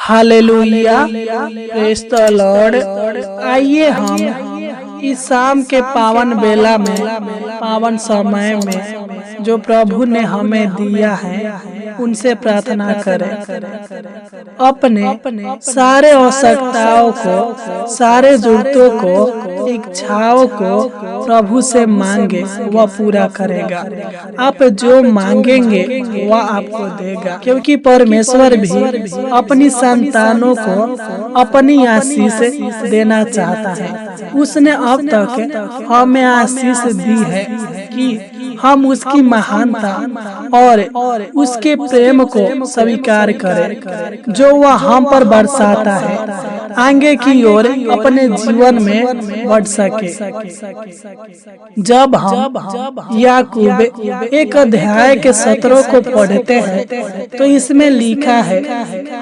Hallelujah, praise the Lord. आइए हम इस शाम के पावन बेला में, पावन समय में जो प्रभु ने हमें दिया है उनसे प्रार्थना करें। अपने सारे आवश्यकताओं को, सारे जरूरतों को, इच्छाओं को प्रभु से मांगे, वह पूरा करेगा। आप जो मांगेंगे वह आपको देगा, क्योंकि परमेश्वर भी अपनी संतानों को अपनी आशीष देना चाहता है। उसने अब तक हमें आशीष दी है कि हम उसकी महानता और उसके प्रेम को स्वीकार करें जो वह हम पर बरसाता है, आगे की ओर अपने जीवन में बढ़ सके। जब हम याकूब 1 अध्याय के 17 को पढ़ते हैं तो इसमें लिखा है,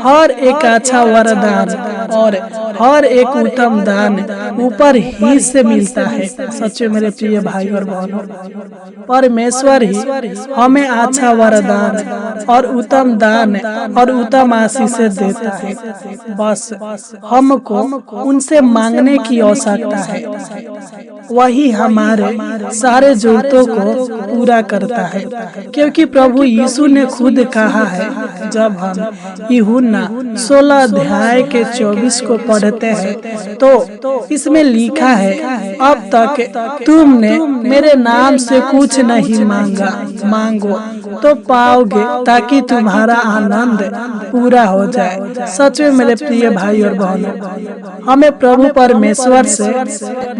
हर एक अच्छा वरदान और हर एक उत्तम दान ऊपर ही से मिलता है। सच्चे मेरे प्रिय भाई और बहनों, परमेश्वर ही हमें अच्छा वरदान और उत्तम दान और उत्तम आशीष देता है। बस हमको उनसे मांगने की आवश्यकता है, वही हमारे सारे जरूरतों को पूरा करता है। क्योंकि प्रभु यीशु ने खुद कहा है, जब हम यूहन्ना 16 अध्याय के 24 को पढ़ते हैं तो इसमें लिखा है, अब तक तुमने मेरे नाम से कुछ नहीं मांगा, मांगो तो पाओगे ताकि तुम्हारा आनंद पूरा हो जाए। सच में मेरे प्रिय भाई और बहनों, हमें प्रभु परमेश्वर से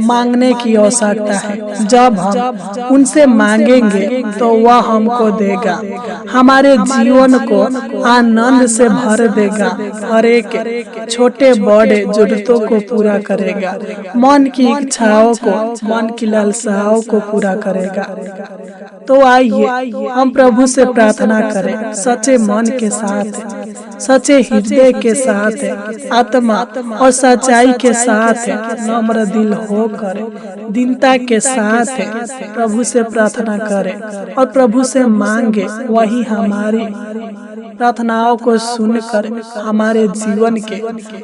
मांगने की आवश्यकता है। जब हम उनसे मांगेंगे तो वह हमको देगा, हमारे जीवन को आनंद से भर देगा, हर एक छोटे बड़े जरूरतों को पूरा करेगा, मन की इच्छाओं को, मन की लालसाओं को पूरा करेगा। तो आइए हम प्रभु से प्रार्थना करें, सच्चे मन के साथ, सच्चे हृदय के साथ, आत्मा और सच्चाई के साथ, नम्र दिल होकर दीनता के साथ प्रभु से प्रार्थना करें और प्रभु से मांगे। वही हमारी प्रार्थनाओं को सुनकर हमारे जीवन के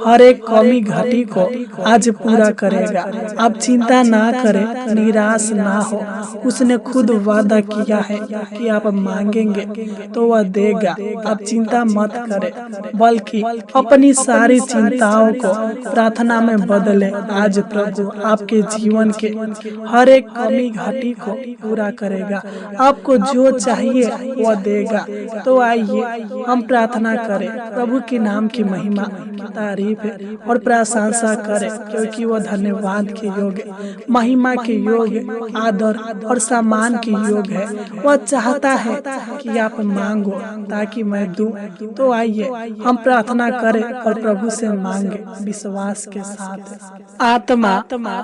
हर एक कमी घटी को आज पूरा करेगा। आप चिंता ना करें, निराश ना हो। उसने खुद वादा किया है कि आप मांगेंगे तो वह देगा। आप चिंता मत करें, बल्कि अपनी सारी चिंताओं को प्रार्थना में बदलें। आज प्रभु आपके जीवन के हर एक कमी घटी को पूरा करेगा, आपको जो चाहिए वह देगा। तो आइए हम प्रार्थना करें, प्रभु के नाम की महिमा, तारीफ और प्रशंसा करें, क्योंकि वह धन्यवाद के योग्य, महिमा के योग्य, आदर और सम्मान के योग्य है। वह चाहता है कि आप मांगो ताकि मैं दूं। तो आइए हम प्रार्थना करें और प्रभु से मांगे, विश्वास के साथ, आत्मा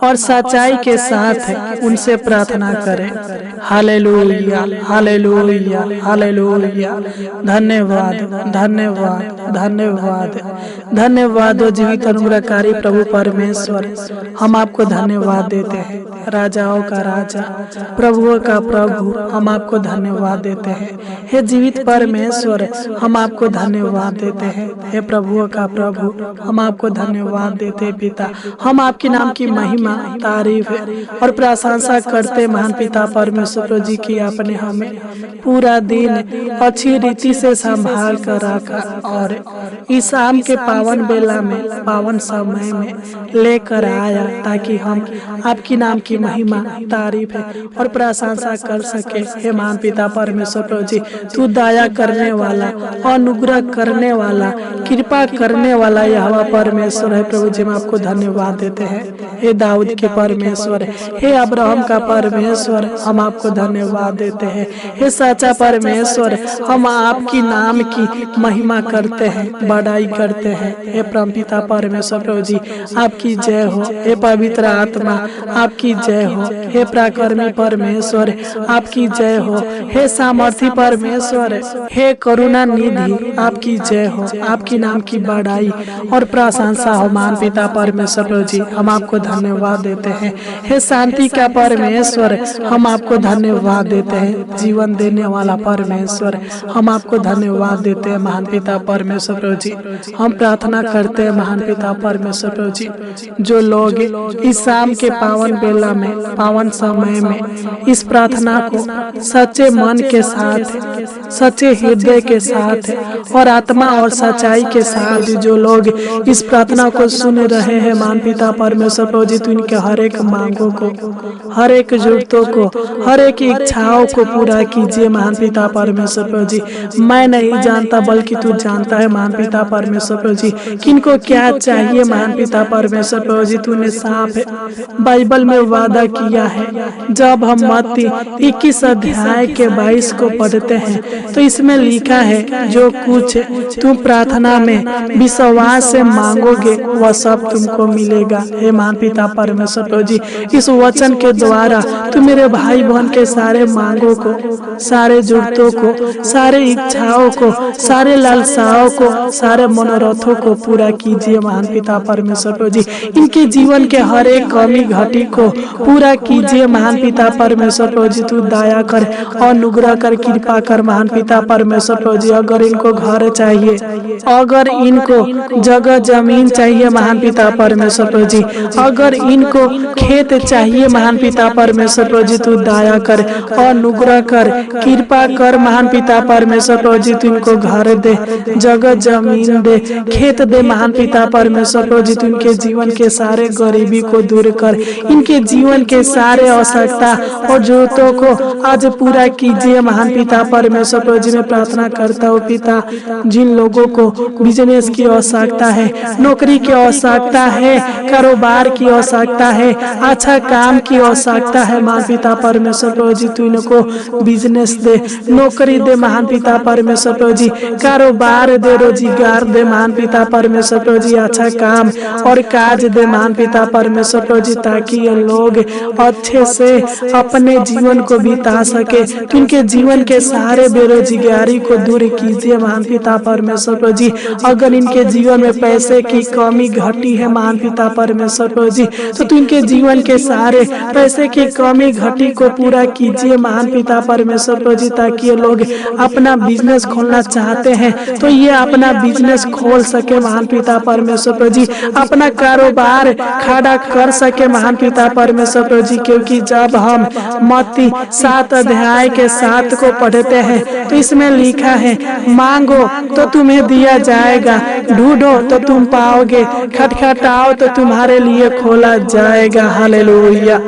और सच्चाई के साथ उनसे प्रार्थना करें। Hallelujah, hallelujah, hallelujah. धन्यवाद, धन्यवाद, धन्यवाद, धन्यवाद ओ जीवित अनुग्रहकारी प्रभु परमेश्वर, हम आपको धन्यवाद देते हैं। राजाओं का राजा, प्रभुओं का प्रभु, हम आपको धन्यवाद देते हैं। हे जीवित परमेश्वर, हम आपको धन्यवाद देते हैं। हे प्रभुओं का प्रभु, हम आपको धन्यवाद देते हैं। पिता, हम आपके नाम की महिमा, तारीफ और प्रशंसा करते। महान पिता परमेश्वर जी की आपने हमें पूरा दिन अच्छी रीति से संभाल कर रखा और इस शाम के पावन बेला में, पावन समय में लेकर आया, ताकि हम आपकी नाम की महिमा, तारीफ और प्रशंसा कर सके। हे महान पिता परमेश्वर जी, तू दया करने वाला, अनुग्रह करने वाला, कृपा करने वाला यहोवा परमेश्वर है। प्रभु जी, हम आपको धन्यवाद देते हैं। हे दाऊद के परमेश्वर, हे अब्राहम का परमेश्वर, हम आपको धन्यवाद देते हैं। हे सच्चा परमेश्वर, हम आपकी नाम की महिमा करते हैं, बड़ाई करते हैं। हे परमपिता परमेश्वर प्रभु जी, आपकी जय हो। हे पवित्र आत्मा, आपकी जय हो। हे पराक्रमी परमेश्वर, आपकी जय हो। हे सामर्थी परमेश्वर, हे करुणा निधि, आपकी जय हो। आपकी नाम की बड़ाई और प्रशंसा हो। महान पिता परमेश्वर प्रभु जी, हम आपको धन्यवाद देते हैं। हे शांति का परमेश्वर, हम आपको धन्यवाद देते हैं। जीवन देने वाला परमेश्वर, हम आपको धन्यवाद धन्यवाद देते हैं महान पिता परमेश्वर प्रभु जी। हम प्रार्थना करते हैं महान पिता परमेश्वर प्रभु जी, जो लोग इस शाम के पावन बेला में, पावन समय में इस प्रार्थना को सच्चे मन के साथ, सच्चे हृदय के साथ और आत्मा और सच्चाई के साथ जो लोग इस प्रार्थना को सुन रहे हैं महान पिता परमेश्वर प्रभु जी, तो इनके हर एक मांगों को, हर एक जरूरतों को, हर एक इच्छाओं को पूरा कीजिए महान पिता परमेश्वर प्रभु जी। मैं नहीं जानता बल्कि तू जानता है महान पिता परमेश्वर प्रभु जी, किनको क्या चाहिए महान पिता परमेश्वर प्रभु जी। तूने साफ बाइबल में वादा किया है, जब हम मत्ती 21 अध्याय के 22 को पढ़ते हैं तो इसमें लिखा है, जो कुछ तुम प्रार्थना में विश्वास से मांगोगे वह सब तुमको मिलेगा। हे महान पिता परमेश्वर प्रभु जी, इस वचन के द्वारा तू मेरे भाई बहन के सारे मांगों को, सारे जरूरतों को, सारे इच्छाओं को, सारे लालसाओं को, सारे मनोरथों को पूरा कीजिए महान पिता परमेश्वर प्रभु जी। इनके जीवन के हर एक कमी घटी को पूरा कीजिए महान पिता परमेश्वर प्रभु जी। तू दया कर, अनुग्रह कर, कृपा कर महान पिता परमेश्वर प्रभु जी। अगर इनको घर चाहिए, अगर इनको जगह जमीन चाहिए महान पिता परमेश्वर प्रभु जी, अगर इनको खेत चाहिए महान पिता परमेश्वर प्रभु जी, तू दया कर, अनुग्रह कर, कृपा कर महान पिता परमेश्वर प्रभु जी। तू इनको घर दे, जगह जमीन दे, खेत दे महान पिता परमेश्वर प्रभु जी। तू इनके जीवन के सारे गरीबी को दूर कर, इनके जीवन के सारे आवश्यकता और जरूरतों को आज पूरा कीजिए महान पिता परमेश्वर प्रभु जी। मैं प्रार्थना करता हूँ पिता, जिन लोगों को बिजनेस की आवश्यकता है, नौकरी की आवश्यकता है, कारोबार की आवश्यकता है, अच्छा काम की आवश्यकता है महान पिता परमेश्वर प्रभु जी, तू इनको बिजनेस दे, नौकरी दे महान पिता परमेश्वर प्रभु जी, कारोबार दे, रोजगार दे महान पिता परमेश्वर प्रभु जी, अच्छा काम और काज दे महान पिता परमेश्वर प्रभु जी, ताकि ये लोग अच्छे से अपने जीवन को बिता सके। तो इनके जीवन के सारे बेरोजगारी को दूर कीजिए महान पिता परमेश्वर प्रभु जी। अगर इनके जीवन में पैसे की कमी घटी है महान पिता परमेश्वर प्रभु जी, तो तू इनके जीवन के सारे पैसे की कमी घटी को पूरा कीजिए महान पिता परमेश्वर प्रभु जी, ताकि ये लोग अपना बिजनेस खोलना चाहते हैं तो ये अपना बिजनेस खोल सके महान पिता परमेश्वर प्रभु जी, अपना कारोबार खड़ा कर सके महान पिता परमेश्वर प्रभु जी। क्योंकि जब हम मत्ती 7 अध्याय के 7 को पढ़ते हैं तो इसमें लिखा है, मांगो तो तुम्हें दिया जाएगा, ढूंढो तो तुम पाओगे, खटखटाओ तो तुम्हारे लिए खोला जाएगा। हालेलुया।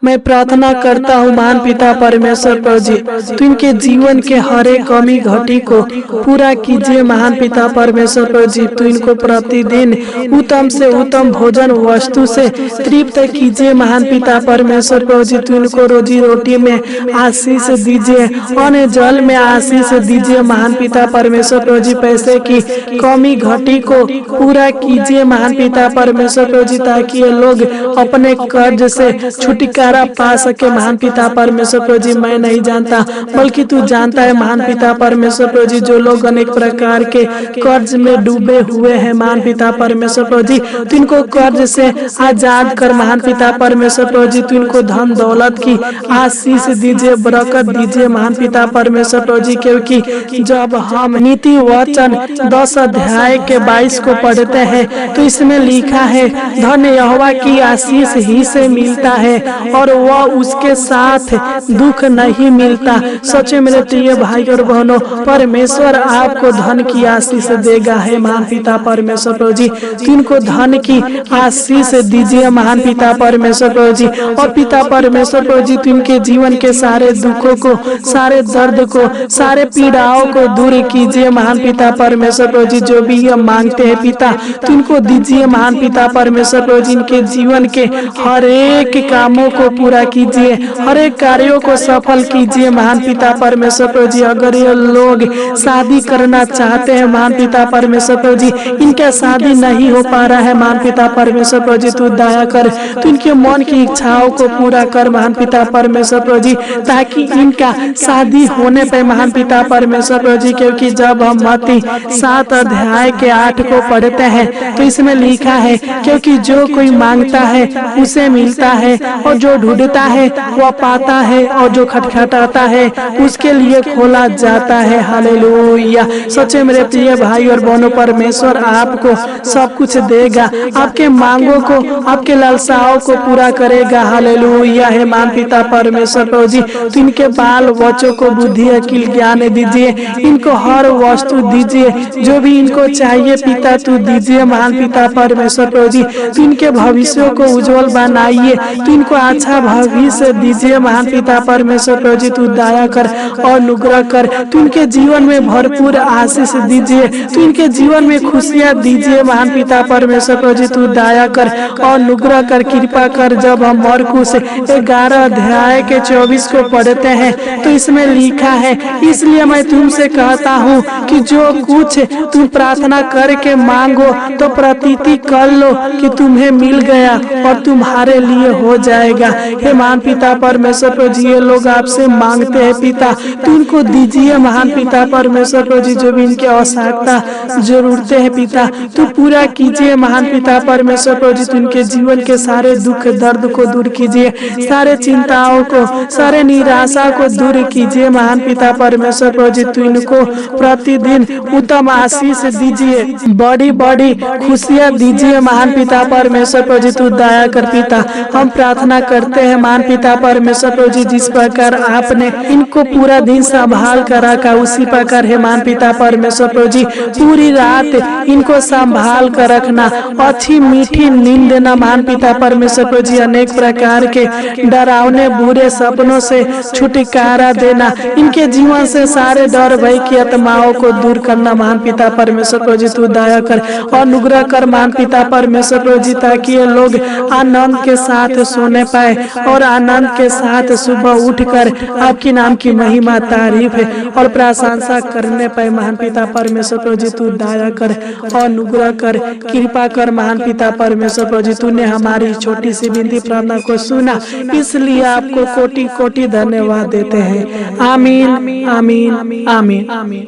मैं प्रार्थना करता हूँ महान पिता परमेश्वर प्रभु जी, तू इनके जीवन के हर एक कमी घटी को पूरा कीजिए महान पिता परमेश्वर प्रभु जी। तू इनको प्रतिदिन उत्तम से उत्तम भोजन वस्तु से तृप्त कीजिए महान पिता परमेश्वर प्रभु जी। तू इनको रोजी रोटी में आशीष दीजिए, अन्न जल में आशीष दीजिए महान पिता परमेश्वर प्रभु जी। पैसे की कमी घटी को पूरा कीजिए महान पिता परमेश्वर प्रभु जी, ताकि ये लोग अपने कर्ज से छुटकारा पा सके महान पिता परमेश्वर प्रभु जी। मैं नहीं जानता बल्कि तू जानता है महान पिता परमेश्वर प्रभु जी, जो लोग अनेक प्रकार के कर्ज में डूबे हुए हैं महान पिता परमेश्वर प्रभु जी, तू इनको कर्ज से आजाद कर महान पिता परमेश्वर प्रभु जी। तू इनको धन दौलत की आशीष दीजिए, बरकत दीजिए महान पिता परमेश्वर प्रभु जी। क्योंकि जब हम नीति वचन 10 अध्याय के 22 को पढ़ते हैं तो इसमें लिखा है, धन यहोवा की आशीष ही से मिलता है और वह उसके साथ दुख नहीं मिलता। सच्चे मेरे प्रिय भाई और बहनों, परमेश्वर आपको धन की आशीष देगा है महान पिता परमेश्वर प्रभु जी। इनको धन की आशीष दीजिए महान पिता परमेश्वर प्रभु जी। और पिता परमेश्वर प्रभु जी, इनके जीवन के सारे दुखों को, सारे दर्द को, सारे पीड़ाओं को दूर कीजिए महान पिता परमेश्वर प्रभु जी। जो भी ये मांगते हैं पिता, इनको दीजिए महान पिता परमेश्वर प्रभु जी। इनके जीवन के हर एक कामों को पूरा कीजिए, हर एक कार्यों को सफल कीजिए महान पिता परमेश्वर प्रभु जी। अगर ये लोग शादी करना चाहते हैं महान पिता परमेश्वर प्रभु जी, इनका शादी नहीं हो पा रहा है महान पिता परमेश्वर प्रभु जी, तू दया कर, तू इनके मन की इच्छाओं को पूरा कर महान पिता परमेश्वर प्रभु जी, ताकि इनका शादी होने पे महान पिता परमेश्वर प्रभु जी। क्योंकि जब हम मत्ती 7 अध्याय के 8 को पढ़ते हैं तो इसमें लिखा है, क्योंकि जो कोई मांगता है उसे मिलता है, और जो ढूंढता है वह पाता है, और जो खटखटाता है उसके लिए खोला जाता है। हालेलुया। हालेलुया। सच्चे मेरे प्रिय भाई और बहनों, परमेश्वर आपको सब कुछ देगा, आपके मांगों को, आपके लालसाओं को पूरा करेगा। हालेलुया। हे महान पिता परमेश्वर प्रभु जी, तो इनके बाल बच्चों को बुद्धि अकील ज्ञान दीजिए, इनको हर वस्तु दीजिए जो भी इनको चाहिए पिता तू दीजिए। महान पिता परमेश्वर प्रभु जी, तो इनके भविष्यों को उज्जवल बनाइए, तो इनको अच्छा भविष्य दीजिए। महान पिता परमेश्वर प्रभु जी, तू दया कर और अनुग्रह कर, तो इनके जीवन में भरपूर आशीष दीजिए, तो इनके जीवन में खुशियां दीजिए। महान पिता परमेश्वर प्रभु जी, तू दया कर और अनुग्रह कर, कृपा कर। जब हम मरकुस 11 अध्याय के 24 को पढ़ते हैं तो इसमें लिखा है, इसलिए मैं तुमसे कहता हूँ कि जो कुछ तुम प्रार्थना करके मांगो तो प्रतीति कर लो कि तुम्हें मिल गया और तुम्हारे लिए हो जाएगा। हे महान पिता परमेश्वर प्रभु जी, ये लोग आपसे मांगते हैं पिता, तो इनको दीजिए। महान पिता परमेश्वर प्रभु जी, जो भी इनके आवश्यकता जरूरतें हैं पिता, तो पूरा कीजिए। महान पिता परमेश्वर प्रभु जी, उनके जीवन के सारे दुख दर्द को दूर कीजिए, सारे चिंताओं को, सारे निराशा को दूर कीजिए। महान पिता परमेश्वर प्रभु जी, तू इनको प्रतिदिन उत्तम आशीष दीजिए, बड़ी बड़ी खुशियां दीजिए। महान पिता परमेश्वर प्रभु जी, तू दया कर पिता। हम प्रार्थना करते हैं महान पिता परमेश्वर प्रभु जी, जिस प्रकार आपने इनको पूरा दिन संभाल कर रखा, उसी प्रकार है महान पिता परमेश्वर प्रभु जी, पूरी रात इनको संभाल कर रखना, अच्छी मीठी नींद देना। महान पिता परमेश्वर प्रभु जी, अनेक प्रकार के डरावने बुरे सपनों से छुटकारा देना, इनके जीवन से सारे डर भय की आत्माओं को दूर करना। महान पिता परमेश्वर प्रभु जी, तू दया कर और अनुग्रह कर। महान पिता परमेश्वर प्रभु जी, ताकि ये लोग आनंद के साथ सोने पाए और आनंद के साथ सुबह उठकर आपकी नाम की महिमा तारीफ और प्रशंसा करने पाए। महान पिता परमेश्वर प्रभु जी, तू दया कर और अनुग्रह कर, कृपा कर। महान पिता परमेश्वर प्रभु जी, तूने हमारी छोटी सी विनती प्रार्थना को सुना, इसलिए आपको कोटि कोटि धन्यवाद देते हैं। आमीन आमीन आमीन।